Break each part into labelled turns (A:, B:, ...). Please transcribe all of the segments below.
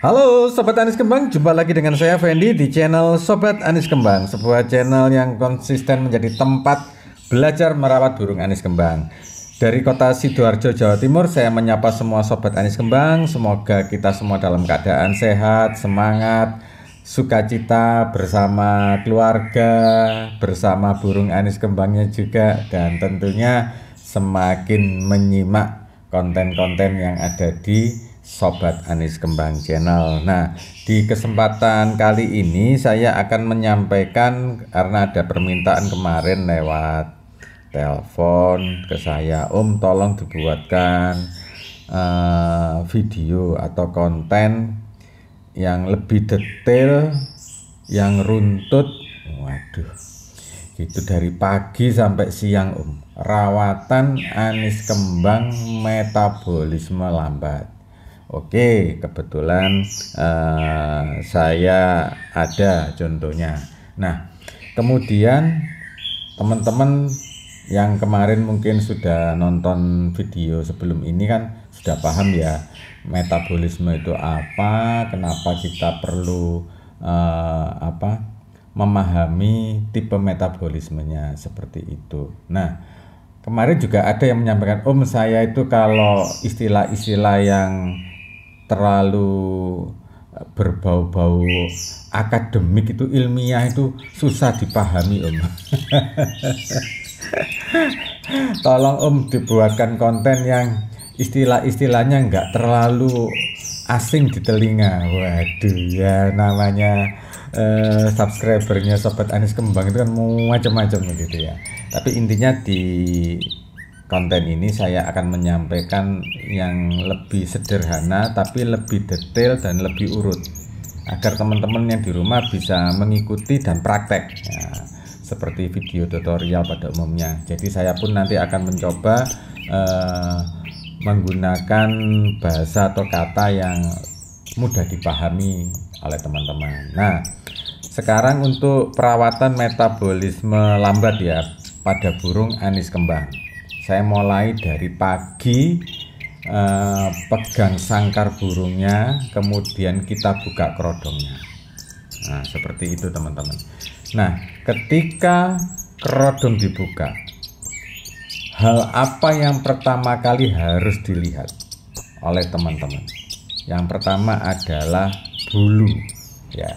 A: Halo Sobat Anis Kembang, jumpa lagi dengan saya Fendi di channel Sobat Anis Kembang, sebuah channel yang konsisten menjadi tempat belajar merawat burung anis kembang. Dari kota Sidoarjo, Jawa Timur, saya menyapa semua Sobat Anis Kembang. Semoga kita semua dalam keadaan sehat, semangat, sukacita bersama keluarga, bersama burung anis kembangnya juga, dan tentunya semakin menyimak konten-konten yang ada di Sobat Anis Kembang channel. Nah, di kesempatan kali ini saya akan menyampaikan, karena ada permintaan kemarin lewat telepon ke saya, Om tolong dibuatkan video atau konten yang lebih detail, yang runtut. Waduh, itu dari pagi sampai siang Om, rawatan anis kembang metabolisme lambat. Oke, kebetulan saya ada contohnya. Nah, kemudian teman-teman yang kemarin mungkin sudah nonton video sebelum ini kan sudah paham ya, metabolisme itu apa, kenapa kita perlu memahami tipe metabolismenya seperti itu. Nah, kemarin juga ada yang menyampaikan, Om saya itu kalau istilah-istilah yang terlalu berbau-bau akademik itu, ilmiah itu susah dipahami Om. Tolong Om dibuatkan konten yang istilah-istilahnya nggak terlalu asing di telinga. Waduh ya, namanya subscribernya Sobat Anis Kembang itu kan macam-macam gitu ya. Tapi intinya di konten ini saya akan menyampaikan yang lebih sederhana tapi lebih detail dan lebih urut, agar teman-teman yang di rumah bisa mengikuti dan praktek ya, seperti video tutorial pada umumnya. Jadi saya pun nanti akan mencoba menggunakan bahasa atau kata yang mudah dipahami oleh teman-teman. Nah, sekarang untuk perawatan metabolisme lambat ya pada burung anis kembang. Saya mulai dari pagi, pegang sangkar burungnya, kemudian kita buka kerodongnya. Nah, seperti itu teman-teman. Nah, ketika kerodong dibuka, hal apa yang pertama kali harus dilihat oleh teman-teman? Yang pertama adalah bulu ya.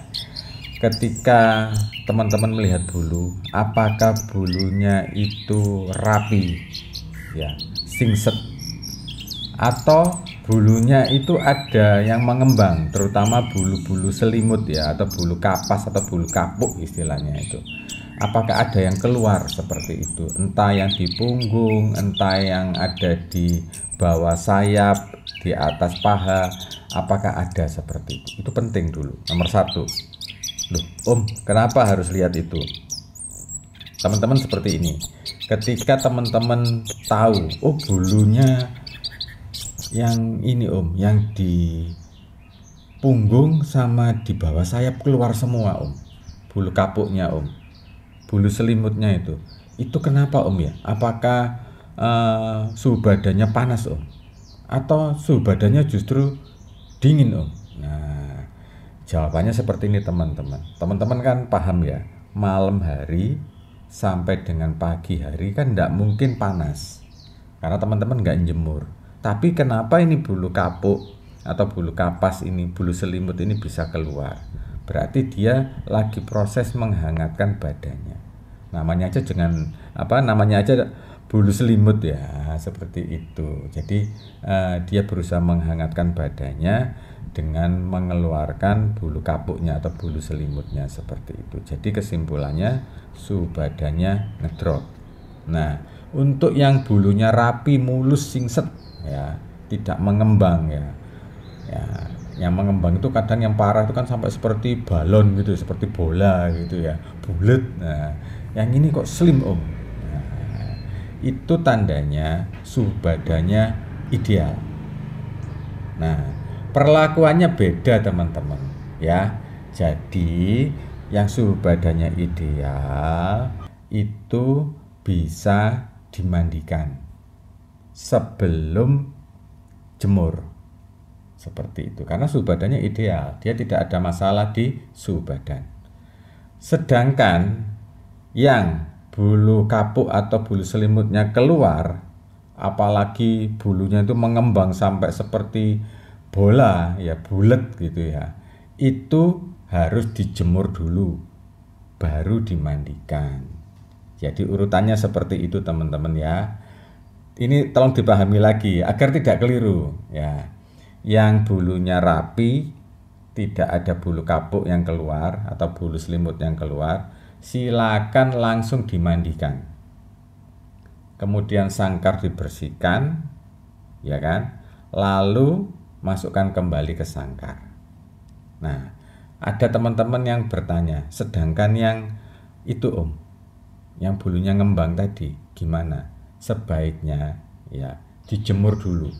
A: Ketika teman-teman melihat bulu, apakah bulunya itu rapi ya, singset, atau bulunya itu ada yang mengembang, terutama bulu-bulu selimut ya, atau bulu kapas atau bulu kapuk istilahnya itu. Apakah ada yang keluar seperti itu, entah yang di punggung, entah yang ada di bawah sayap, di atas paha, apakah ada seperti itu? Itu penting dulu, nomor satu. Loh, Om, kenapa harus lihat itu? Teman-teman seperti ini, ketika teman-teman tahu, oh bulunya yang ini Om, yang di punggung sama di bawah sayap keluar semua Om, bulu kapuknya Om, bulu selimutnya itu kenapa Om ya? Apakah suhu badannya panas Om? Atau suhu badannya justru dingin Om? Nah, jawabannya seperti ini teman-teman. Teman-teman kan paham ya, malam hari sampai dengan pagi hari kan tidak mungkin panas, karena teman-teman nggak jemur. Tapi kenapa ini bulu kapuk atau bulu kapas ini, bulu selimut ini bisa keluar? Berarti dia lagi proses menghangatkan badannya. Namanya aja namanya aja bulu selimut ya, seperti itu. Jadi dia berusaha menghangatkan badannya dengan mengeluarkan bulu kapuknya atau bulu selimutnya seperti itu. Jadi kesimpulannya suhu badannya ngedrop. Nah, Untuk yang bulunya rapi, mulus, singset, ya, tidak mengembang ya. Ya, yang mengembang itu kadang yang parah itu kan sampai seperti balon gitu, seperti bola gitu ya, bulat. Nah, yang ini kok slim Om. Nah, itu tandanya suhu badannya ideal. Nah, perlakuannya beda teman-teman ya. Jadi yang suhu badannya ideal itu bisa dimandikan sebelum jemur. Seperti itu, karena suhu badannya ideal, dia tidak ada masalah di suhu badan. Sedangkan yang bulu kapuk atau bulu selimutnya keluar, apalagi bulunya itu mengembang sampai seperti bola ya, bulat gitu ya, itu harus dijemur dulu baru dimandikan. Jadi urutannya seperti itu teman-teman ya. Ini tolong dipahami lagi agar tidak keliru ya. Yang bulunya rapi, tidak ada bulu kapuk yang keluar atau bulu selimut yang keluar, silakan langsung dimandikan. Kemudian sangkar dibersihkan, ya kan? Lalu masukkan kembali ke sangkar. Nah, ada teman-teman yang bertanya, sedangkan yang itu Om, yang bulunya ngembang tadi, gimana? Sebaiknya ya dijemur dulu.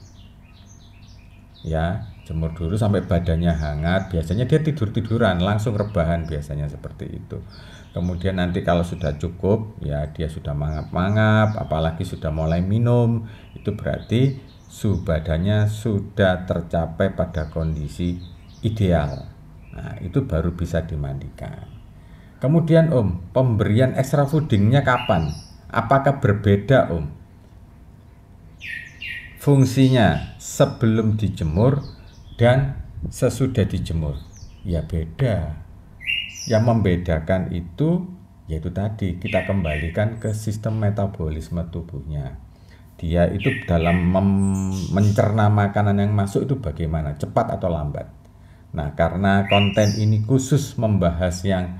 A: Ya, jemur dulu sampai badannya hangat. Biasanya dia tidur-tiduran, langsung rebahan biasanya seperti itu. Kemudian nanti kalau sudah cukup, ya dia sudah mangap-mangap, apalagi sudah mulai minum, itu berarti suhu badannya sudah tercapai pada kondisi ideal. Nah, itu baru bisa dimandikan. Kemudian Om, pemberian extra foodingnya kapan? Apakah berbeda Om? Fungsinya sebelum dijemur dan sesudah dijemur ya beda. Yang membedakan itu yaitu tadi kita kembalikan ke sistem metabolisme tubuhnya. Dia itu dalam mencerna makanan yang masuk itu bagaimana, cepat atau lambat. Nah, karena konten ini khusus membahas yang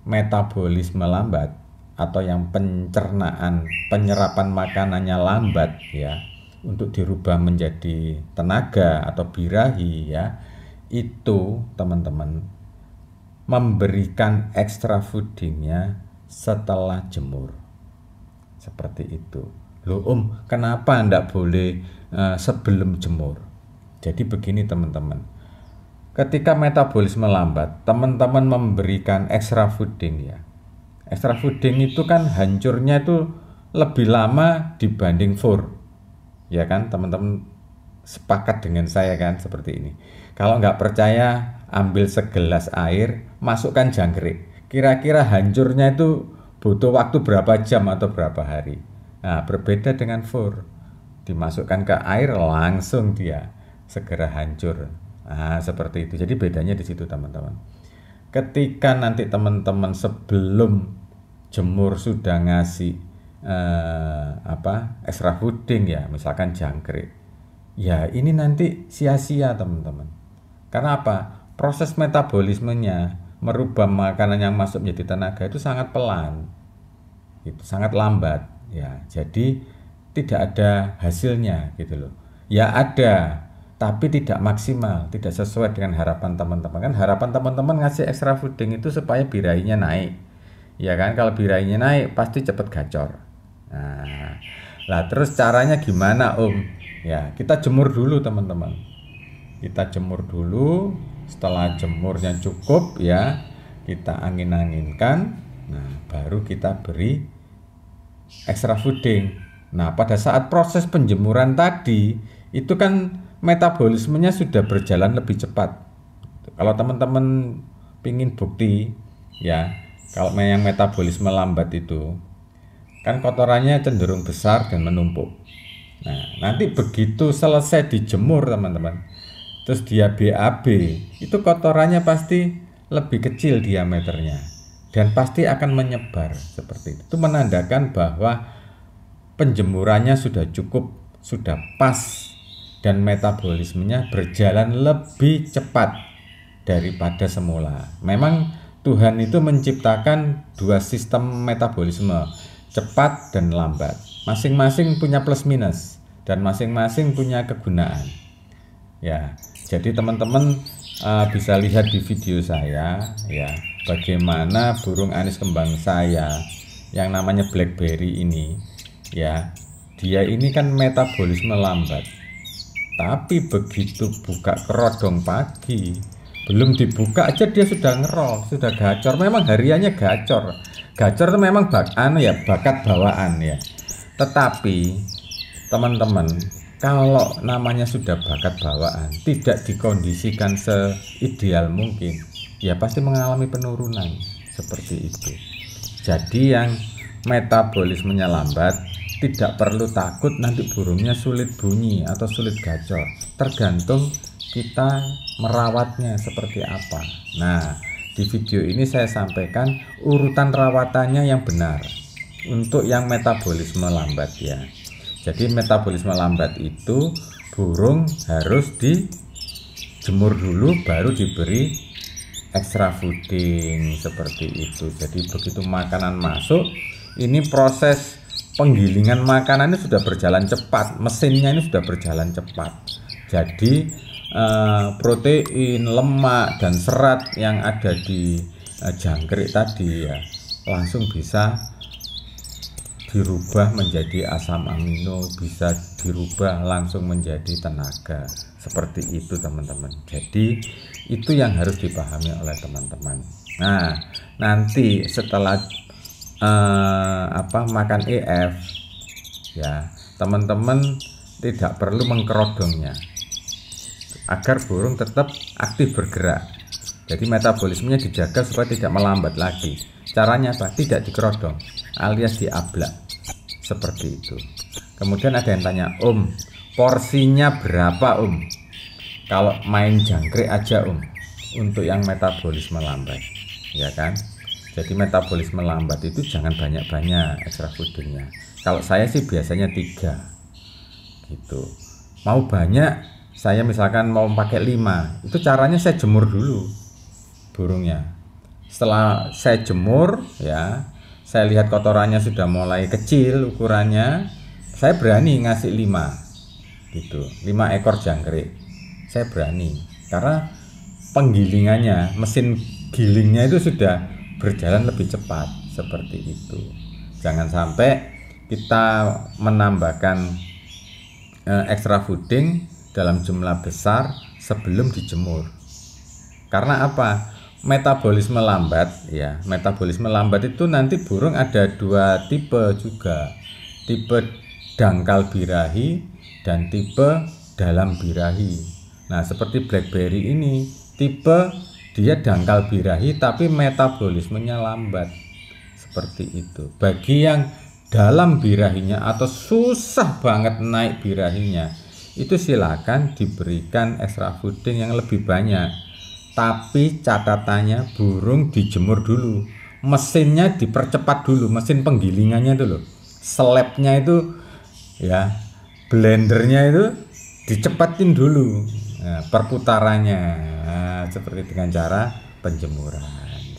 A: metabolisme lambat atau yang pencernaan, penyerapan makanannya lambat ya, untuk dirubah menjadi tenaga atau birahi ya, itu teman-teman memberikan extra foodingnya setelah jemur. Seperti itu. Loh Om, kenapa enggak boleh sebelum jemur? Jadi begini teman-teman, ketika metabolisme lambat, teman-teman memberikan extra fooding ya. Extra fooding itu kan hancurnya itu lebih lama dibanding fur. Ya kan teman-teman sepakat dengan saya kan seperti ini. Kalau nggak percaya, ambil segelas air, masukkan jangkrik. Kira-kira hancurnya itu butuh waktu berapa jam atau berapa hari. Nah, berbeda dengan fur. Dimasukkan ke air langsung dia segera hancur. Nah, seperti itu. Jadi bedanya di situ teman-teman. Ketika nanti teman-teman sebelum jemur sudah ngasih extra fooding ya, misalkan jangkrik, ya ini nanti sia-sia teman-teman. Karena apa? Proses metabolismenya merubah makanan yang masuk menjadi tenaga itu sangat pelan, itu sangat lambat ya. Jadi tidak ada hasilnya gitu loh. Ya ada, tapi tidak maksimal, tidak sesuai dengan harapan teman-teman. Kan harapan teman-teman ngasih extra fooding itu supaya birahinya naik. Ya kan, kalau birahinya naik pasti cepat gacor. Nah, lah terus caranya gimana Om? Ya, kita jemur dulu teman-teman. Kita jemur dulu, setelah jemurnya cukup ya, kita angin-anginkan. Nah, baru kita beri extra fooding. Nah, pada saat proses penjemuran tadi, itu kan metabolismenya sudah berjalan lebih cepat. Kalau teman-teman pingin bukti ya, kalau yang metabolisme lambat itu kan kotorannya cenderung besar dan menumpuk. Nah, nanti begitu selesai dijemur teman-teman, terus dia BAB, itu kotorannya pasti lebih kecil diameternya dan pasti akan menyebar seperti itu. Itu menandakan bahwa penjemurannya sudah cukup, sudah pas, dan metabolismenya berjalan lebih cepat daripada semula. Memang Tuhan itu menciptakan dua sistem metabolisme, cepat dan lambat. Masing-masing punya plus minus dan masing-masing punya kegunaan. Ya, jadi teman-teman bisa lihat di video saya ya, bagaimana burung anis kembang saya yang namanya blackberry ini ya, dia ini kan metabolisme lambat. Tapi begitu buka kerodong pagi, belum dibuka aja dia sudah ngerol, sudah gacor. Memang hariannya gacor. Gacor itu memang bakat bawaan ya. Tetapi teman-teman, kalau namanya sudah bakat bawaan, tidak dikondisikan seideal mungkin, ya pasti mengalami penurunan seperti itu. Jadi yang metabolismenya lambat, tidak perlu takut nanti burungnya sulit bunyi atau sulit gacor. Tergantung kita merawatnya seperti apa. Nah, di video ini saya sampaikan urutan rawatannya yang benar untuk yang metabolisme lambat ya. Jadi metabolisme lambat itu burung harus dijemur dulu baru diberi extra fooding seperti itu. Jadi begitu makanan masuk, ini proses penggilingan makanan ini sudah berjalan cepat, mesinnya ini sudah berjalan cepat. Jadi protein, lemak dan serat yang ada di jangkrik tadi ya langsung bisa dirubah menjadi asam amino, bisa dirubah langsung menjadi tenaga. Seperti itu teman-teman. Jadi itu yang harus dipahami oleh teman-teman. Nah, nanti setelah makan EF ya, teman-teman tidak perlu mengkerodongnya agar burung tetap aktif bergerak. Jadi metabolismenya dijaga supaya tidak melambat lagi. Caranya apa? Tidak dikerodong alias diablak seperti itu. Kemudian ada yang tanya, Om, porsinya berapa Om kalau main jangkrik aja Om untuk yang metabolisme lambat, ya kan? Jadi metabolisme lambat itu jangan banyak-banyak extra foodingnya. Kalau saya sih biasanya 3 gitu. Mau banyak, saya misalkan mau pakai 5, itu caranya saya jemur dulu burungnya. Setelah saya jemur ya, saya lihat kotorannya sudah mulai kecil ukurannya, saya berani ngasih 5 gitu, 5 ekor jangkrik. Saya berani karena penggilingannya, mesin gilingnya itu sudah berjalan lebih cepat seperti itu. Jangan sampai kita menambahkan extra fooding dalam jumlah besar sebelum dijemur. Karena apa? Metabolisme lambat ya. Metabolisme lambat itu nanti burung ada 2 tipe juga. Tipe dangkal birahi dan tipe dalam birahi. Nah, seperti blackberry ini tipe dia dangkal birahi tapi metabolismenya lambat. Seperti itu. Bagi yang dalam birahinya atau susah banget naik birahinya, itu silakan diberikan extra fooding yang lebih banyak. Tapi catatannya burung dijemur dulu, mesinnya dipercepat dulu, mesin penggilingannya itu loh, slabnya itu ya, blendernya itu dicepatin dulu perputarannya, seperti dengan cara penjemuran.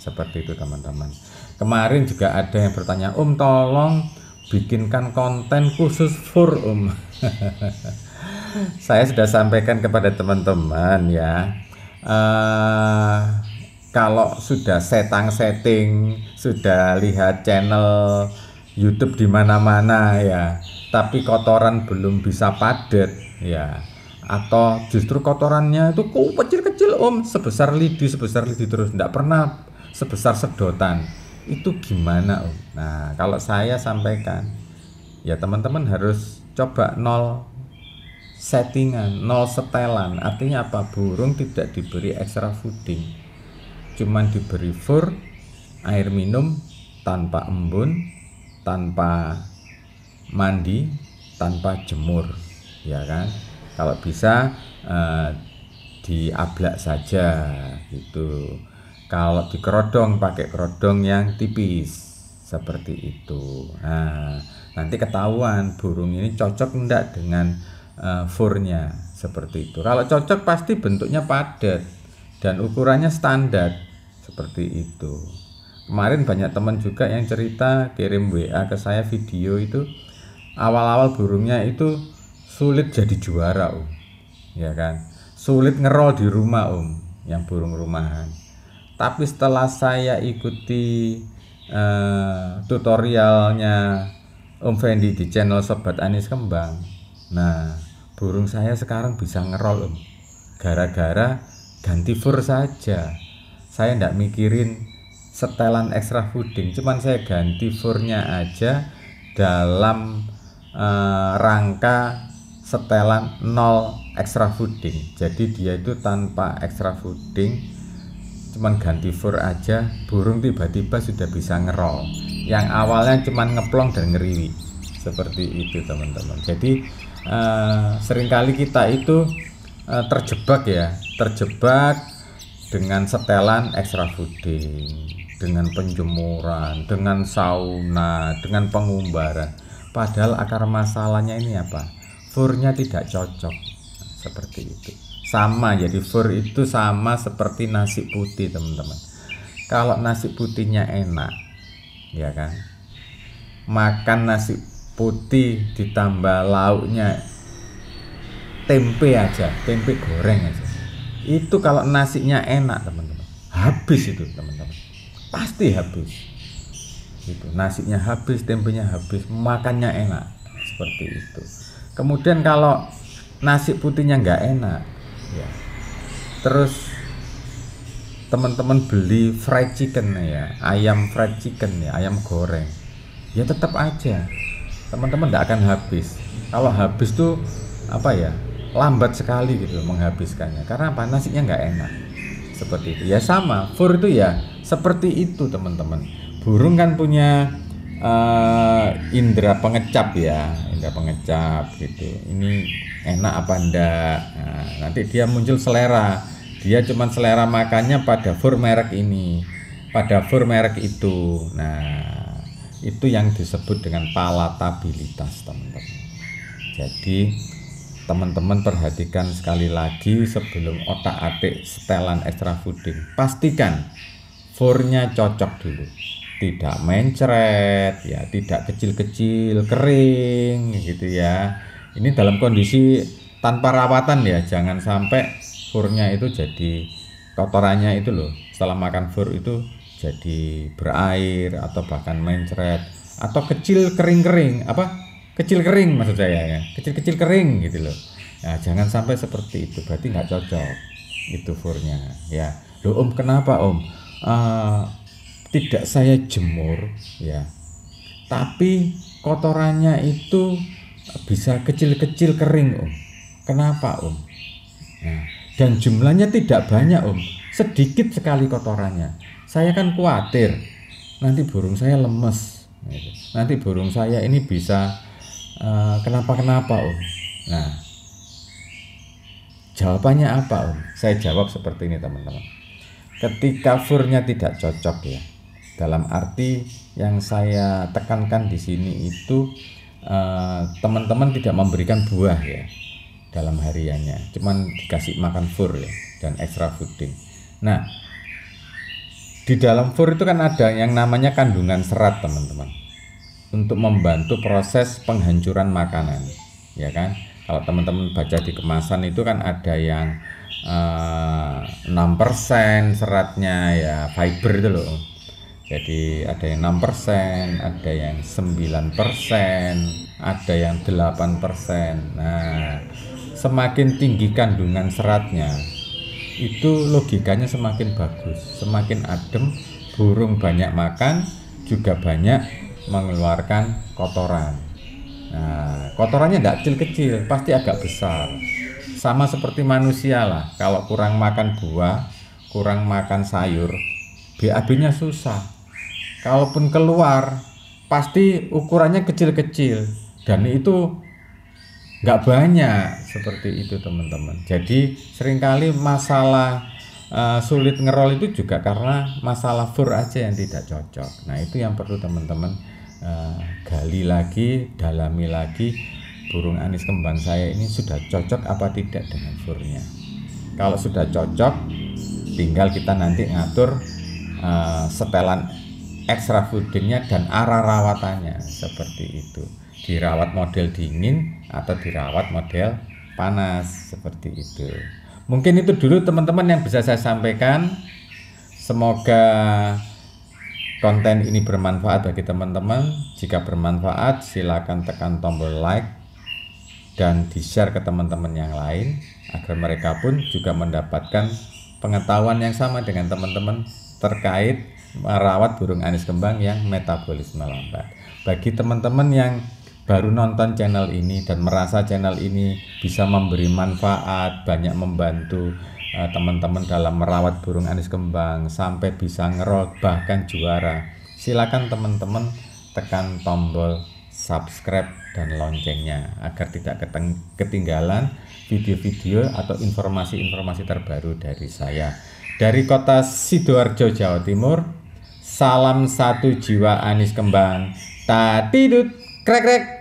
A: Seperti itu teman-teman. Kemarin juga ada yang bertanya, Om tolong bikinkan konten khusus fur Om. Saya sudah sampaikan kepada teman-teman ya, kalau sudah setting, sudah lihat channel YouTube di mana-mana ya, tapi kotoran belum bisa padat ya, atau justru kotorannya itu kecil-kecil Om, sebesar lidi terus, tidak pernah sebesar sedotan, itu gimana Om? Nah, kalau saya sampaikan ya, teman-teman harus coba 0 settingan, 0 setelan. Artinya apa? Burung tidak diberi extra fooding, cuman diberi fur, air minum tanpa embun, tanpa mandi, tanpa jemur, ya kan? Kalau bisa diablak saja gitu. Kalau dikerodong, pakai kerodong yang tipis seperti itu. Nah, nanti ketahuan burung ini cocok enggak dengan furnya seperti itu. Kalau cocok pasti bentuknya padat dan ukurannya standar seperti itu. Kemarin banyak teman juga yang cerita, kirim WA ke saya video itu awal-awal burungnya itu sulit jadi juara ya kan, sulit ngerol di rumah yang burung rumahan. Tapi setelah saya ikuti tutorialnya Om Fendi di channel Sobat Anis Kembang, nah burung saya sekarang bisa ngerol gara-gara ganti fur saja. Saya tidak mikirin setelan extra fooding, cuman saya ganti furnya aja dalam rangka setelan 0 extra fooding. Jadi dia itu tanpa extra fooding, cuman ganti fur aja, burung tiba-tiba sudah bisa ngerol. Yang awalnya cuman ngeplong dan ngeriwi, seperti itu teman-teman. Jadi seringkali kita itu terjebak dengan setelan extra fooding, dengan penjemuran, dengan sauna, dengan pengumbaran. Padahal akar masalahnya ini apa? Furnya tidak cocok. Seperti itu. Sama, jadi fur itu sama seperti nasi putih teman-teman. Kalau nasi putihnya enak, ya kan, makan nasi putih ditambah lauknya tempe aja, tempe goreng aja, itu kalau nasinya enak teman-teman, habis itu teman-teman, pasti habis itu. Nasinya habis, tempenya habis, makannya enak, seperti itu. Kemudian kalau nasi putihnya nggak enak ya, terus teman-teman beli fried chicken ya, ayam fried chicken ya, ayam goreng ya, tetap aja teman-teman nggak akan habis. Kalau habis tuh apa ya, lambat sekali gitu menghabiskannya, karena apa? Nasinya nggak enak, seperti itu. Ya sama, fur itu ya seperti itu teman-teman. Burung kan punya indera pengecap ya, indera pengecap gitu. Ini enak apa enggak? Nah, nanti dia muncul selera. Dia cuman selera makannya pada fur merek ini, pada fur merek itu. Nah, itu yang disebut dengan palatabilitas teman-teman. Jadi teman-teman perhatikan sekali lagi sebelum otak-atik setelan extra fooding, pastikan furnya cocok dulu, tidak mencret ya, tidak kecil-kecil kering gitu ya. Ini dalam kondisi tanpa rawatan ya, jangan sampai furnya itu jadi kotorannya itu loh, setelah makan fur itu jadi berair atau bahkan mencret atau kecil kering-kering, kecil kering maksud saya ya, kecil-kecil kering gitu loh. Nah, jangan sampai seperti itu, berarti nggak cocok itu furnya ya. Loh kenapa tidak saya jemur ya, tapi kotorannya itu bisa kecil-kecil kering kenapa nah, dan jumlahnya tidak banyak sedikit sekali kotorannya. Saya kan khawatir nanti burung saya lemes, nanti burung saya ini bisa kenapa Nah, jawabannya apa Saya jawab seperti ini teman-teman. Ketika furnya tidak cocok ya, dalam arti yang saya tekankan di sini itu teman-teman tidak memberikan buah ya dalam hariannya, cuman dikasih makan fur ya dan extra fooding. Nah, di dalam fur itu kan ada yang namanya kandungan serat teman-teman, untuk membantu proses penghancuran makanan ya kan. Kalau teman-teman baca di kemasan itu kan ada yang 6% seratnya ya, fiber itu loh. Jadi ada yang 6%, ada yang 9%, ada yang 8%. Nah, semakin tinggi kandungan seratnya, itu logikanya semakin bagus, semakin adem, burung banyak makan, juga banyak mengeluarkan kotoran. Nah, kotorannya tidak kecil-kecil, pasti agak besar. Sama seperti manusia lah, kalau kurang makan buah, kurang makan sayur, BAB-nya susah. Kalaupun keluar, pasti ukurannya kecil-kecil, dan itu nggak banyak, seperti itu teman-teman. Jadi seringkali masalah sulit ngerol itu juga karena masalah fur aja yang tidak cocok. Nah, itu yang perlu teman-teman gali lagi, dalami lagi, burung anis kembang saya ini sudah cocok apa tidak dengan furnya. Kalau sudah cocok, tinggal kita nanti ngatur setelan extra foodingnya dan arah rawatannya, seperti itu. dirawat model dingin atau dirawat model panas, seperti itu. Mungkin itu dulu teman-teman yang bisa saya sampaikan. Semoga konten ini bermanfaat bagi teman-teman. Jika bermanfaat, silakan tekan tombol like dan di-share ke teman-teman yang lain agar mereka pun juga mendapatkan pengetahuan yang sama dengan teman-teman terkait merawat burung anis kembang yang metabolisme lambat. Bagi teman-teman yang baru nonton channel ini dan merasa channel ini bisa memberi manfaat, banyak membantu teman-teman dalam merawat burung anis kembang sampai bisa ngerol bahkan juara, silakan teman-teman tekan tombol subscribe dan loncengnya agar tidak ketinggalan video-video atau informasi-informasi terbaru dari saya. Dari kota Sidoarjo, Jawa Timur, salam satu jiwa anis kembang. Tatidut krek krek.